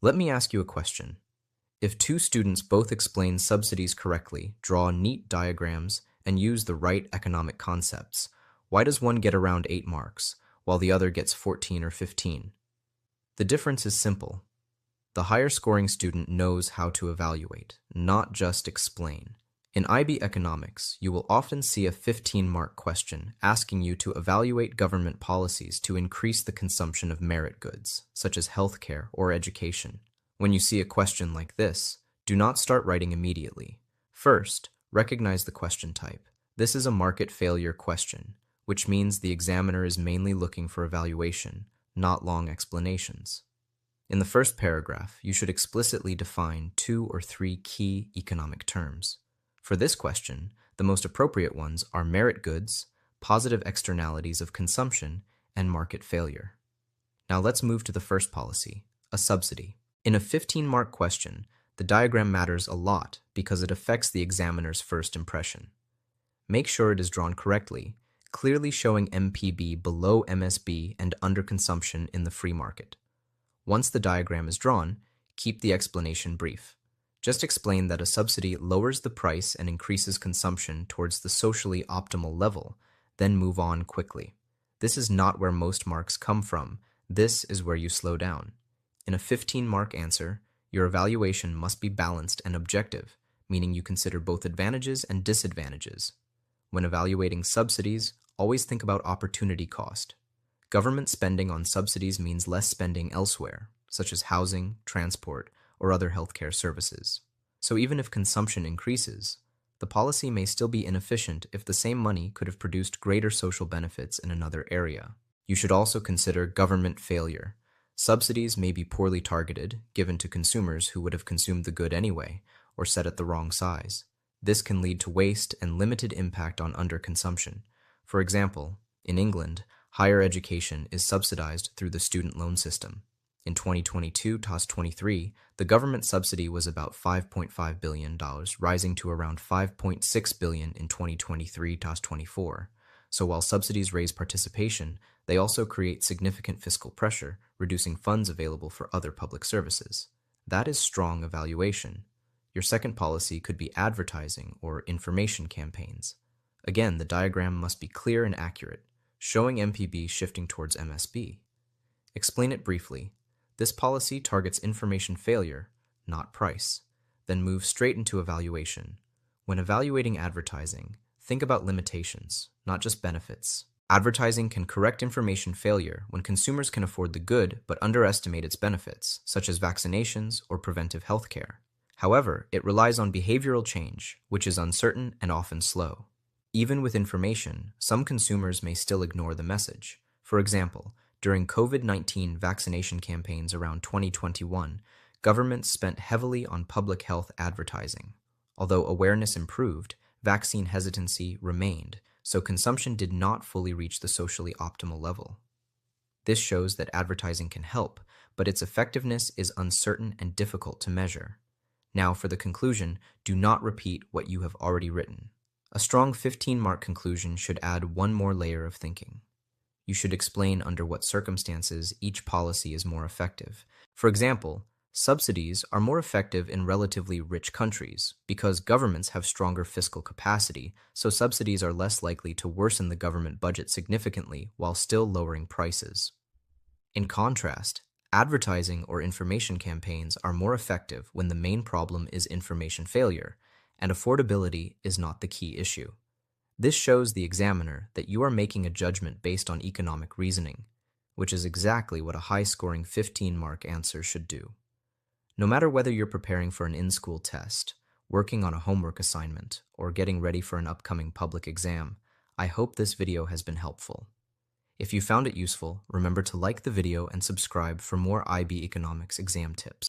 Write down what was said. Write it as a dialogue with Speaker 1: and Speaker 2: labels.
Speaker 1: Let me ask you a question. If two students both explain subsidies correctly, draw neat diagrams, and use the right economic concepts, why does one get around 8 marks, while the other gets 14 or 15? The difference is simple. The higher scoring student knows how to evaluate, not just explain. In IB Economics, you will often see a 15-mark question asking you to evaluate government policies to increase the consumption of merit goods, such as healthcare or education. When you see a question like this, do not start writing immediately. First, recognize the question type. This is a market failure question, which means the examiner is mainly looking for evaluation, not long explanations. In the first paragraph, you should explicitly define 2 or 3 key economic terms. For this question, the most appropriate ones are merit goods, positive externalities of consumption, and market failure. Now let's move to the first policy, a subsidy. In a 15-mark question, the diagram matters a lot because it affects the examiner's first impression. Make sure it is drawn correctly, clearly showing MPB below MSB and underconsumption in the free market. Once the diagram is drawn, keep the explanation brief. Just explain that a subsidy lowers the price and increases consumption towards the socially optimal level, then move on quickly. This is not where most marks come from. This is where you slow down. In a 15-mark answer, your evaluation must be balanced and objective, meaning you consider both advantages and disadvantages. When evaluating subsidies, always think about opportunity cost. Government spending on subsidies means less spending elsewhere, such as housing, transport, or other healthcare services. So even if consumption increases, the policy may still be inefficient if the same money could have produced greater social benefits in another area. You should also consider government failure. Subsidies may be poorly targeted, given to consumers who would have consumed the good anyway, or set at the wrong size. This can lead to waste and limited impact on underconsumption. For example, in England, higher education is subsidized through the student loan system. In 2022-23, the government subsidy was about $5.5 billion, rising to around $5.6 billion in 2023-24. So while subsidies raise participation, they also create significant fiscal pressure, reducing funds available for other public services. That is strong evaluation. Your second policy could be advertising or information campaigns. Again, the diagram must be clear and accurate, showing MPB shifting towards MSB. Explain it briefly. This policy targets information failure, not price. Then move straight into evaluation. When evaluating advertising, think about limitations, not just benefits. Advertising can correct information failure when consumers can afford the good but underestimate its benefits, such as vaccinations or preventive health care. However, it relies on behavioral change, which is uncertain and often slow. Even with information, some consumers may still ignore the message. For example, during COVID-19 vaccination campaigns around 2021, governments spent heavily on public health advertising. Although awareness improved, vaccine hesitancy remained, so consumption did not fully reach the socially optimal level. This shows that advertising can help, but its effectiveness is uncertain and difficult to measure. Now for the conclusion, do not repeat what you have already written. A strong 15-mark conclusion should add one more layer of thinking. You should explain under what circumstances each policy is more effective. For example, subsidies are more effective in relatively rich countries because governments have stronger fiscal capacity, so subsidies are less likely to worsen the government budget significantly while still lowering prices. In contrast, advertising or information campaigns are more effective when the main problem is information failure, and affordability is not the key issue. This shows the examiner that you are making a judgment based on economic reasoning, which is exactly what a high-scoring 15-mark answer should do. No matter whether you're preparing for an in-school test, working on a homework assignment, or getting ready for an upcoming public exam, I hope this video has been helpful. If you found it useful, remember to like the video and subscribe for more IB Economics exam tips.